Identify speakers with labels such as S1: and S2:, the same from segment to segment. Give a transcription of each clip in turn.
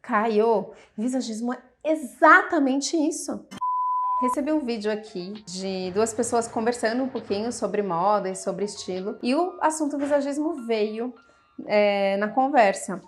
S1: Caio, visagismo é exatamente isso. Recebi um vídeo aqui de duas pessoas conversando um pouquinho sobre moda e sobre estilo, e o assunto visagismo veio na conversa.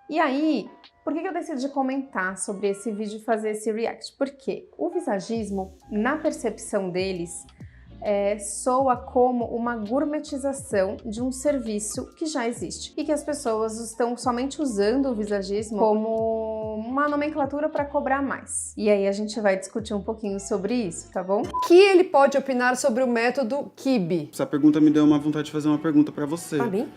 S1: E aí, por que eu decidi comentar sobre esse vídeo e fazer esse react? Porque o visagismo, na percepção deles, soa como uma gourmetização de um serviço que já existe e que as pessoas estão somente usando o visagismo como uma nomenclatura para cobrar mais. E aí a gente vai discutir um pouquinho sobre isso, tá bom?
S2: O que ele pode opinar sobre o método Kibe?
S3: Essa pergunta me deu uma vontade de fazer uma pergunta pra você.
S2: Pra mim?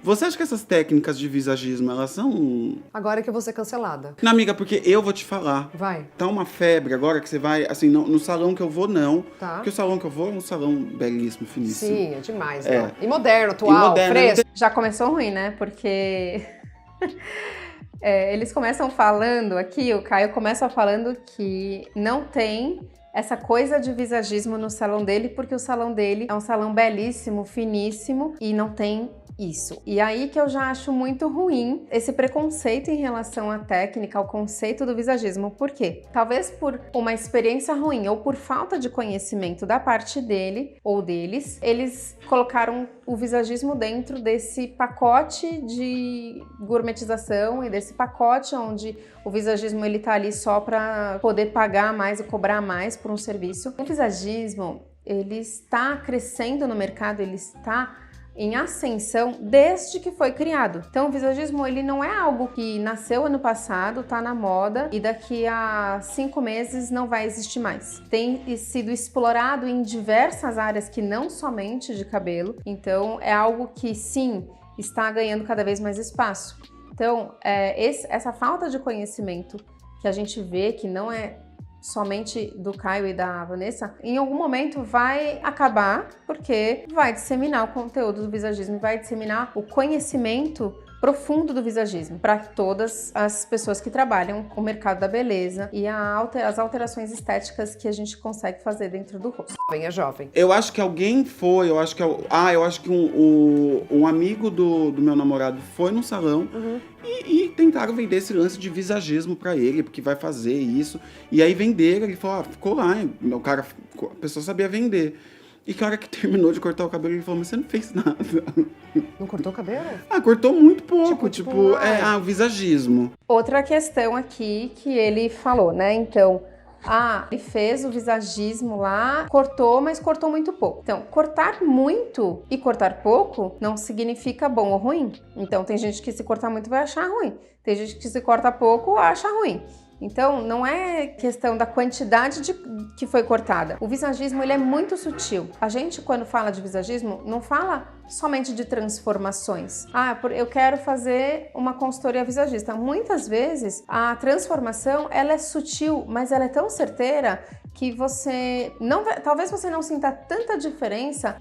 S3: Você acha que essas técnicas de visagismo, elas são...
S2: Agora que eu vou ser cancelada.
S3: Não, amiga, porque eu vou te falar.
S2: Vai.
S3: Tá uma febre agora que você vai, assim, no salão que eu vou, não.
S2: Tá.
S3: Porque o salão que eu vou é um salão belíssimo, finíssimo.
S2: Sim, é demais. Né? E moderno, atual,
S3: E moderno,
S2: fresco.
S1: Já começou ruim, né? Porque eles começam falando aqui, o Caio começa falando que não tem essa coisa de visagismo no salão dele, porque o salão dele é um salão belíssimo, finíssimo, e não tem isso. E aí que eu já acho muito ruim esse preconceito em relação à técnica, ao conceito do visagismo. Por quê? Talvez por uma experiência ruim ou por falta de conhecimento da parte dele ou deles, eles colocaram o visagismo dentro desse pacote de gourmetização e desse pacote onde o visagismo ele tá ali só para poder pagar mais e cobrar mais por um serviço. O visagismo, ele está crescendo no mercado, ele está em ascensão desde que foi criado. Então o visagismo ele não é algo que nasceu ano passado, tá na moda e daqui a 5 meses não vai existir mais. Tem sido explorado em diversas áreas que não somente de cabelo, então é algo que sim, está ganhando cada vez mais espaço. Então essa falta de conhecimento que a gente vê que não é somente do Caio e da Vanessa, em algum momento vai acabar, porque vai disseminar o conteúdo do visagismo, vai disseminar o conhecimento profundo do visagismo para todas as pessoas que trabalham com o mercado da beleza e as alterações estéticas que a gente consegue fazer dentro do rosto.
S2: É jovem.
S3: Eu acho que alguém foi, eu acho que um amigo do meu namorado foi no salão e tentaram vender esse lance de visagismo pra ele, porque vai fazer isso. E aí venderam, ele falou, ficou lá, a pessoa sabia vender. E que a hora que terminou de cortar o cabelo, ele falou, mas você não fez nada.
S2: Não cortou o cabelo?
S3: Cortou muito pouco, o
S2: o
S3: visagismo.
S1: Outra questão aqui que ele falou, né, então... ele fez o visagismo lá, cortou, mas cortou muito pouco. Então, cortar muito e cortar pouco não significa bom ou ruim. Então, tem gente que se cortar muito vai achar ruim. Tem gente que se corta pouco acha ruim. Então, não é questão da quantidade que foi cortada. O visagismo, ele é muito sutil. A gente, quando fala de visagismo, não fala somente de transformações. Eu quero fazer uma consultoria visagista. Muitas vezes, a transformação, ela é sutil, mas ela é tão certeira que talvez você não sinta tanta diferença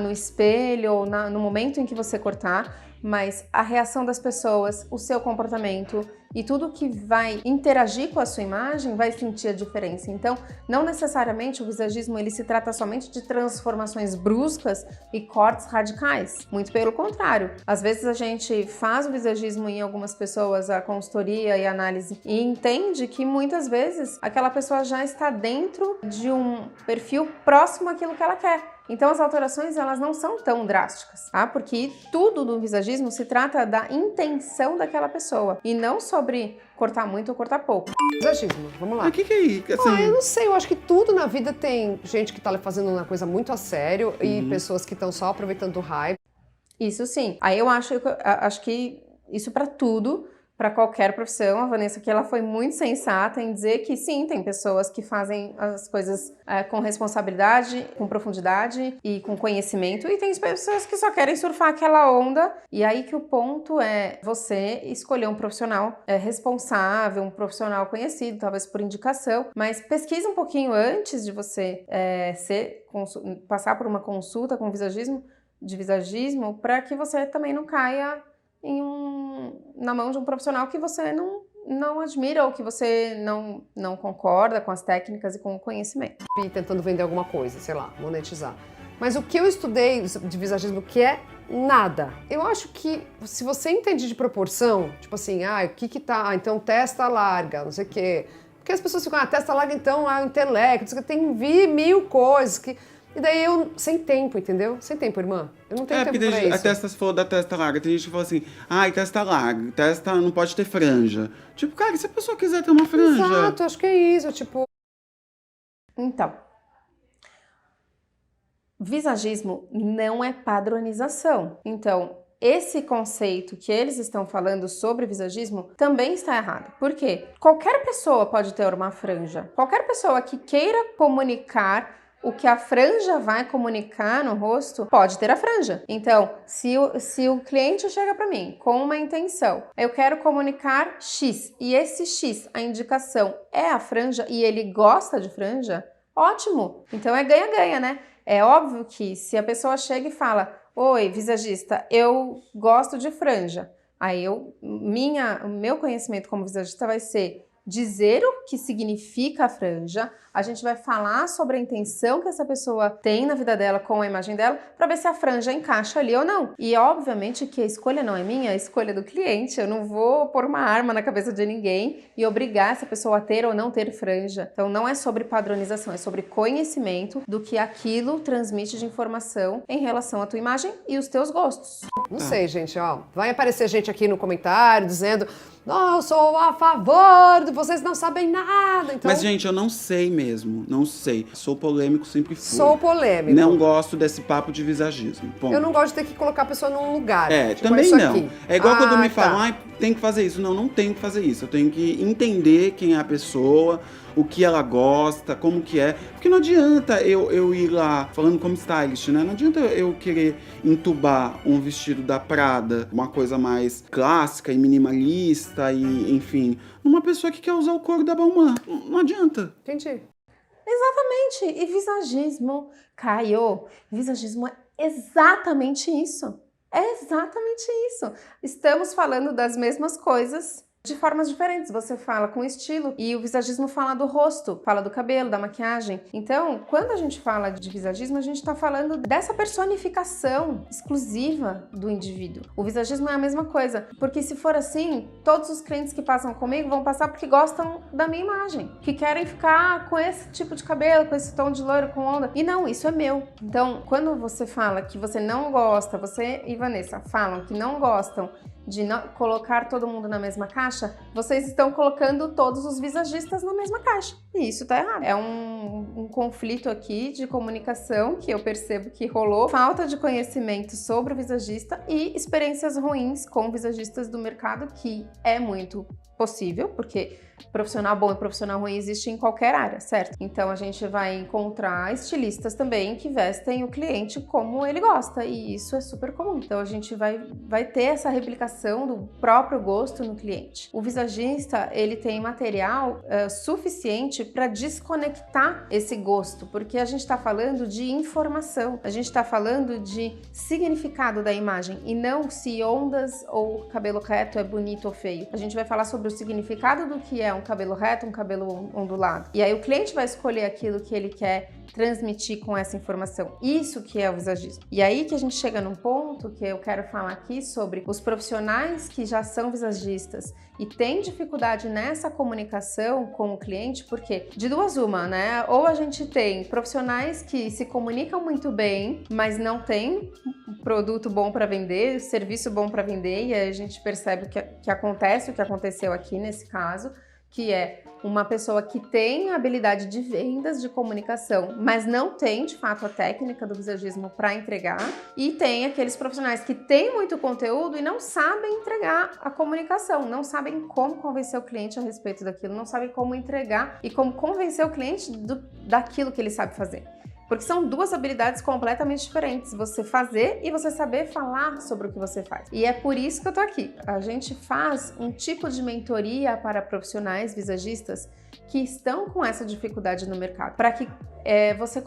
S1: no espelho ou no momento em que você cortar, mas a reação das pessoas, o seu comportamento e tudo que vai interagir com a sua imagem vai sentir a diferença. Então, não necessariamente o visagismo ele se trata somente de transformações bruscas e cortes radicais. Muito pelo contrário. Às vezes a gente faz o visagismo em algumas pessoas, a consultoria e a análise, e entende que muitas vezes aquela pessoa já está dentro de um perfil próximo àquilo que ela quer. Então as alterações elas não são tão drásticas, tá? Porque tudo no visagismo se trata da intenção daquela pessoa e não sobre cortar muito ou cortar pouco.
S2: Visagismo, vamos lá.
S3: Mas o que é isso? Assim...
S2: eu não sei, eu acho que tudo na vida tem gente que tá fazendo uma coisa muito a sério e pessoas que estão só aproveitando o hype.
S1: Isso sim. Aí eu acho que isso para tudo, para qualquer profissão, a Vanessa aqui ela foi muito sensata em dizer que sim, tem pessoas que fazem as coisas com responsabilidade, com profundidade e com conhecimento, e tem pessoas que só querem surfar aquela onda, e aí que o ponto é você escolher um profissional responsável, um profissional conhecido, talvez por indicação, mas pesquisa um pouquinho antes de você passar por uma consulta com visagismo, para que você também não caia na mão de um profissional que você não admira ou que você não concorda com as técnicas e com o conhecimento.
S2: E tentando vender alguma coisa, sei lá, monetizar. Mas o que eu estudei de visagismo que é Nada. Eu acho que se você entende de proporção, tipo assim, o que tá, então testa larga, não sei o quê. Porque as pessoas ficam, testa larga, então, o intelecto, não sei o quê, tem mil coisas que... E daí eu, sem tempo, entendeu? Sem tempo, irmã. Eu não tenho tempo pra isso.
S3: A testa, se for da testa larga, tem gente que fala assim, testa larga, testa não pode ter franja. Tipo, cara, se a pessoa quiser ter uma franja...
S2: Exato, acho que é isso, tipo...
S1: Então, visagismo não é padronização. Então, esse conceito que eles estão falando sobre visagismo também está errado. Por quê? Qualquer pessoa pode ter uma franja. Qualquer pessoa que queira comunicar o que a franja vai comunicar no rosto, pode ter a franja. Então, se o cliente chega para mim com uma intenção, eu quero comunicar X, e esse X, a indicação é a franja, e ele gosta de franja, ótimo! Então é ganha-ganha, né? É óbvio que se a pessoa chega e fala, oi, visagista, eu gosto de franja, aí o meu conhecimento como visagista vai ser dizer o que significa a franja, a gente vai falar sobre a intenção que essa pessoa tem na vida dela com a imagem dela, para ver se a franja encaixa ali ou não. E obviamente que a escolha não é minha, a escolha é do cliente. Eu não vou pôr uma arma na cabeça de ninguém e obrigar essa pessoa a ter ou não ter franja. Então não é sobre padronização, é sobre conhecimento do que aquilo transmite de informação em relação à tua imagem e os teus gostos.
S2: Não sei, gente, vai aparecer gente aqui no comentário dizendo, não, eu sou a favor, vocês não sabem nada. Então...
S3: Mas, gente, eu não sei mesmo, não sei. Sou polêmico, sempre fui.
S2: Sou polêmico.
S3: Não gosto desse papo de visagismo. Ponto.
S2: Eu não gosto de ter que colocar a pessoa num lugar. Tipo,
S3: também não.
S2: Aqui.
S3: É igual quando me falam, tem que fazer isso. Não, não tenho que fazer isso. Eu tenho que entender quem é a pessoa, o que ela gosta, como que é. Porque não adianta eu ir lá, falando como stylist, né? Não adianta eu querer entubar um vestido da Prada, uma coisa mais clássica e minimalista e, enfim, numa pessoa que quer usar o couro da Balmain. Não adianta.
S2: Entendi.
S1: Exatamente. E visagismo, Caio, visagismo é exatamente isso. É exatamente isso. Estamos falando das mesmas coisas de formas diferentes. Você fala com estilo e o visagismo fala do rosto, fala do cabelo, da maquiagem. Então, quando a gente fala de visagismo, a gente está falando dessa personificação exclusiva do indivíduo. O visagismo é a mesma coisa, porque se for assim, todos os clientes que passam comigo vão passar porque gostam da minha imagem, que querem ficar com esse tipo de cabelo, com esse tom de loiro, com onda. E não, isso é meu. Então, quando você fala que você não gosta, você e Vanessa falam que não gostam de não colocar todo mundo na mesma caixa, vocês estão colocando todos os visagistas na mesma caixa. E isso tá errado. É um conflito aqui de comunicação que eu percebo que rolou. Falta de conhecimento sobre o visagista e experiências ruins com visagistas do mercado, que é muito possível, porque profissional bom e profissional ruim existe em qualquer área, certo? Então a gente vai encontrar estilistas também que vestem o cliente como ele gosta, e isso é super comum. Então a gente vai ter essa replicação do próprio gosto no cliente. O visagista, ele tem material suficiente para desconectar esse gosto, porque a gente está falando de informação, a gente está falando de significado da imagem e não se ondas ou cabelo reto é bonito ou feio. A gente vai falar sobre o significado do que é um cabelo reto, um cabelo ondulado. E aí o cliente vai escolher aquilo que ele quer transmitir com essa informação. Isso que é o visagismo. E aí que a gente chega num ponto que eu quero falar aqui sobre os profissionais que já são visagistas e têm dificuldade nessa comunicação com o cliente, porque de duas uma, né? Ou a gente tem profissionais que se comunicam muito bem, mas não tem produto bom para vender, serviço bom para vender, e aí a gente percebe que acontece o que aconteceu aqui nesse caso, que é uma pessoa que tem a habilidade de vendas, de comunicação, mas não tem, de fato, a técnica do visagismo para entregar. E tem aqueles profissionais que têm muito conteúdo e não sabem entregar a comunicação, não sabem como convencer o cliente a respeito daquilo, não sabem como entregar e como convencer o cliente daquilo que ele sabe fazer. Porque são duas habilidades completamente diferentes, você fazer e você saber falar sobre o que você faz. E é por isso que eu tô aqui. A gente faz um tipo de mentoria para profissionais visagistas que estão com essa dificuldade no mercado, para que você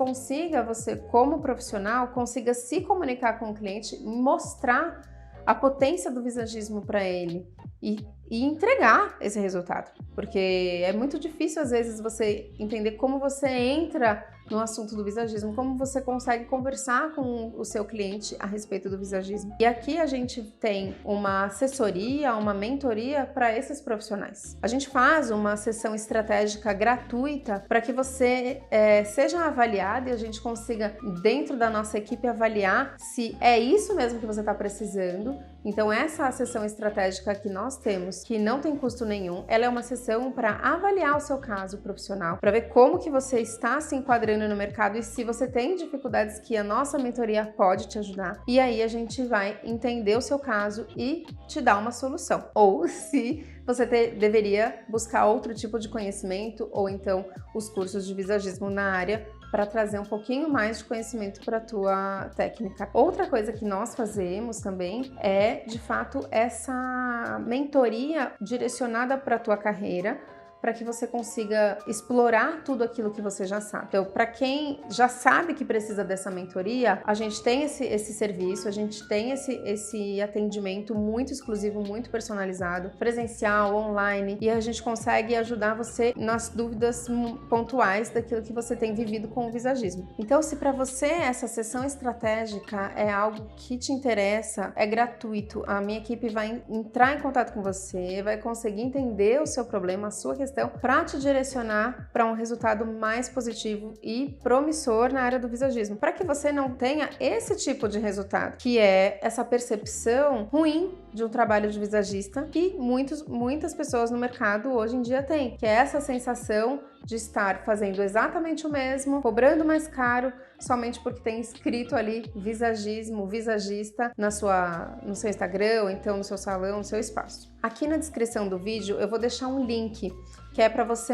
S1: como profissional, consiga se comunicar com o cliente, mostrar a potência do visagismo para ele e entregar esse resultado. Porque é muito difícil, às vezes, você entender como você entra no assunto do visagismo, como você consegue conversar com o seu cliente a respeito do visagismo. E aqui a gente tem uma assessoria, uma mentoria para esses profissionais. A gente faz uma sessão estratégica gratuita para que você seja avaliado e a gente consiga, dentro da nossa equipe, avaliar se é isso mesmo que você está precisando. Então, essa sessão estratégica que nós temos, que não tem custo nenhum, ela é uma sessão para avaliar o seu caso profissional, para ver como que você está se enquadrando no mercado e se você tem dificuldades que a nossa mentoria pode te ajudar. E aí a gente vai entender o seu caso e te dar uma solução. Ou se você deveria buscar outro tipo de conhecimento, ou então os cursos de visagismo na área, para trazer um pouquinho mais de conhecimento para a tua técnica. Outra coisa que nós fazemos também é, de fato, essa mentoria direcionada para a tua carreira, para que você consiga explorar tudo aquilo que você já sabe. Então, para quem já sabe que precisa dessa mentoria, a gente tem esse serviço, a gente tem esse atendimento muito exclusivo, muito personalizado, presencial, online, e a gente consegue ajudar você nas dúvidas pontuais daquilo que você tem vivido com o visagismo. Então, se para você essa sessão estratégica é algo que te interessa, é gratuito, a minha equipe vai entrar em contato com você, vai conseguir entender o seu problema, a sua questão, para te direcionar para um resultado mais positivo e promissor na área do visagismo, para que você não tenha esse tipo de resultado, que é essa percepção ruim de um trabalho de visagista que muitas pessoas no mercado hoje em dia têm, que é essa sensação de estar fazendo exatamente o mesmo, cobrando mais caro, somente porque tem escrito ali visagismo, visagista no seu Instagram, ou então no seu salão, no seu espaço. Aqui na descrição do vídeo eu vou deixar um link que é para você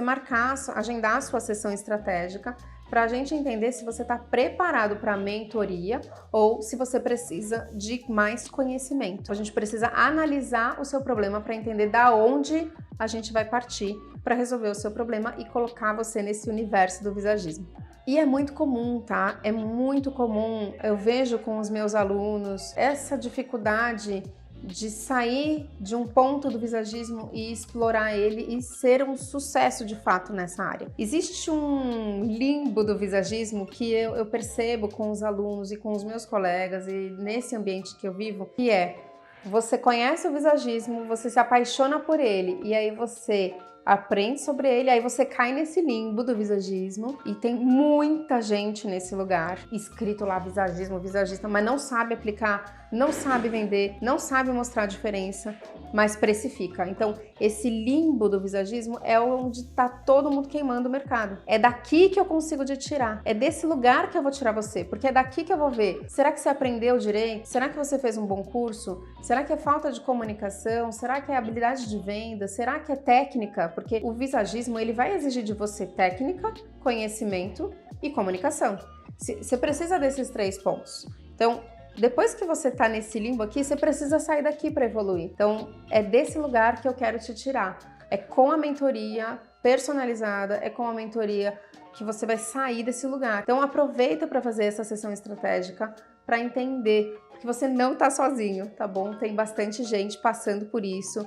S1: agendar a sua sessão estratégica, para a gente entender se você está preparado para a mentoria ou se você precisa de mais conhecimento. A gente precisa analisar o seu problema para entender da onde a gente vai partir para resolver o seu problema e colocar você nesse universo do visagismo. E é muito comum, tá? É muito comum. Eu vejo com os meus alunos essa dificuldade de sair de um ponto do visagismo e explorar ele e ser um sucesso de fato nessa área. Existe um limbo do visagismo que eu percebo com os alunos e com os meus colegas e nesse ambiente que eu vivo, que é: você conhece o visagismo, você se apaixona por ele e aí você aprende sobre ele, aí você cai nesse limbo do visagismo e tem muita gente nesse lugar, escrito lá visagismo, visagista, mas não sabe aplicar, não sabe vender, não sabe mostrar a diferença, mas precifica. Então, esse limbo do visagismo é onde está todo mundo queimando o mercado. É daqui que eu consigo te tirar, é desse lugar que eu vou tirar você, porque é daqui que eu vou ver. Será que você aprendeu direito? Será que você fez um bom curso? Será que é falta de comunicação? Será que é habilidade de venda? Será que é técnica? Porque o visagismo, ele vai exigir de você técnica, conhecimento e comunicação. Você precisa desses 3 pontos. Então, depois que você tá nesse limbo aqui, você precisa sair daqui para evoluir. Então, é desse lugar que eu quero te tirar. É com a mentoria personalizada, é com a mentoria que você vai sair desse lugar. Então, aproveita para fazer essa sessão estratégica para entender que você não tá sozinho, tá bom? Tem bastante gente passando por isso,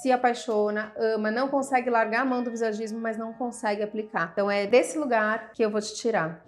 S1: se apaixona, ama, não consegue largar a mão do visagismo, mas não consegue aplicar. Então, é desse lugar que eu vou te tirar.